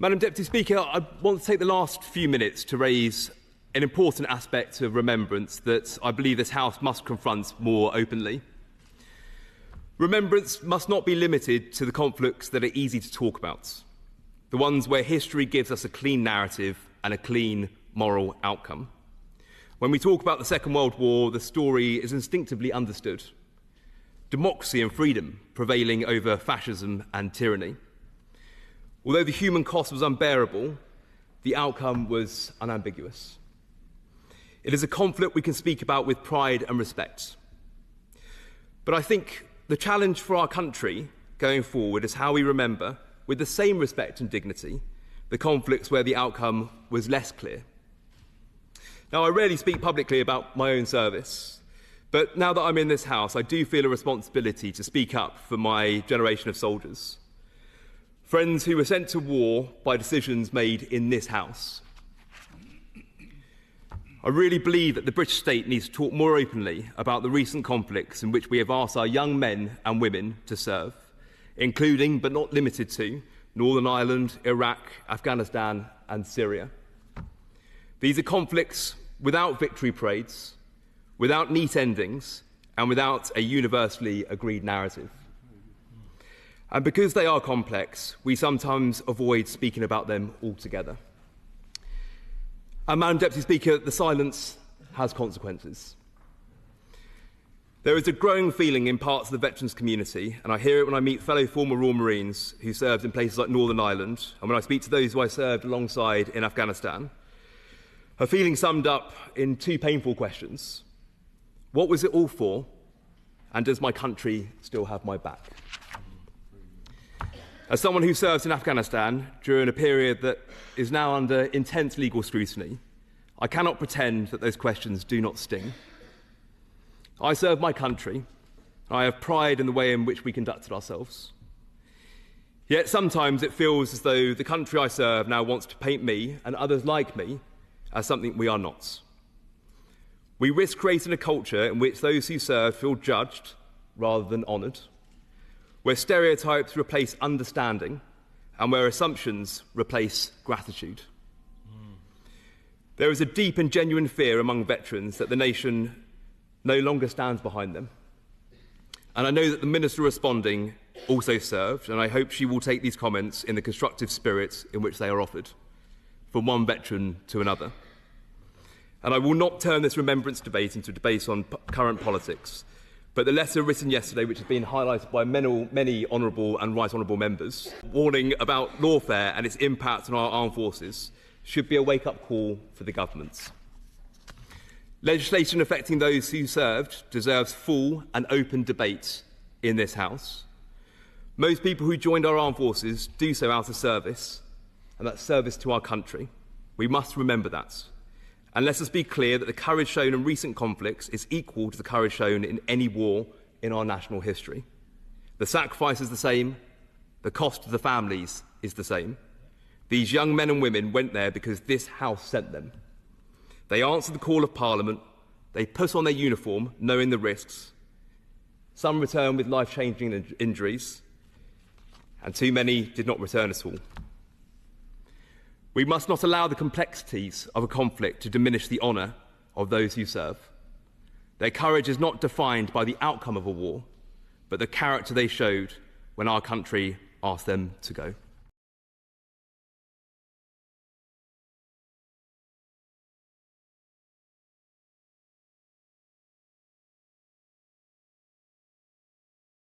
Madam Deputy Speaker, I want to take the last few minutes to raise an important aspect of remembrance that I believe this House must confront more openly. Remembrance must not be limited to the conflicts that are easy to talk about, the ones where history gives us a clean narrative and a clean moral outcome. When we talk about the Second World War, the story is instinctively understood. Democracy and freedom prevailing over fascism and tyranny. Although the human cost was unbearable, the outcome was unambiguous. It is a conflict we can speak about with pride and respect. But I think the challenge for our country going forward is how we remember, with the same respect and dignity, the conflicts where the outcome was less clear. Now, I rarely speak publicly about my own service, but now that I'm in this House, I do feel a responsibility to speak up for my generation of soldiers. Friends who were sent to war by decisions made in this House. I really believe that the British state needs to talk more openly about the recent conflicts in which we have asked our young men and women to serve, including, but not limited to, Northern Ireland, Iraq, Afghanistan and Syria. These are conflicts without victory parades, without neat endings, and without a universally agreed narrative. And because they are complex, we sometimes avoid speaking about them altogether. And Madam Deputy Speaker, the silence has consequences. There is a growing feeling in parts of the veterans community, and I hear it when I meet fellow former Royal Marines who served in places like Northern Ireland, and when I speak to those who I served alongside in Afghanistan, a feeling summed up in two painful questions. What was it all for? And does my country still have my back? As someone who served in Afghanistan during a period that is now under intense legal scrutiny, I cannot pretend that those questions do not sting. I serve my country, and I have pride in the way in which we conducted ourselves. Yet sometimes it feels as though the country I serve now wants to paint me and others like me as something we are not. We risk creating a culture in which those who serve feel judged rather than honoured, where stereotypes replace understanding and where assumptions replace gratitude. There is a deep and genuine fear among veterans that the nation no longer stands behind them. And I know that the Minister responding also served, and I hope she will take these comments in the constructive spirit in which they are offered, from one veteran to another. And I will not turn this remembrance debate into a debate on current politics, but the letter written yesterday, which has been highlighted by many honourable and right honourable members, warning about lawfare and its impact on our armed forces, should be a wake-up call for the government. Legislation affecting those who served deserves full and open debate in this House. Most people who joined our armed forces do so out of service, and that's service to our country. We must remember that. And let us be clear that the courage shown in recent conflicts is equal to the courage shown in any war in our national history. The sacrifice is the same, the cost to the families is the same. These young men and women went there because this House sent them. They answered the call of Parliament, they put on their uniform knowing the risks. Some returned with life-changing injuries, and too many did not return at all. We must not allow the complexities of a conflict to diminish the honour of those who serve. Their courage is not defined by the outcome of a war, but the character they showed when our country asked them to go.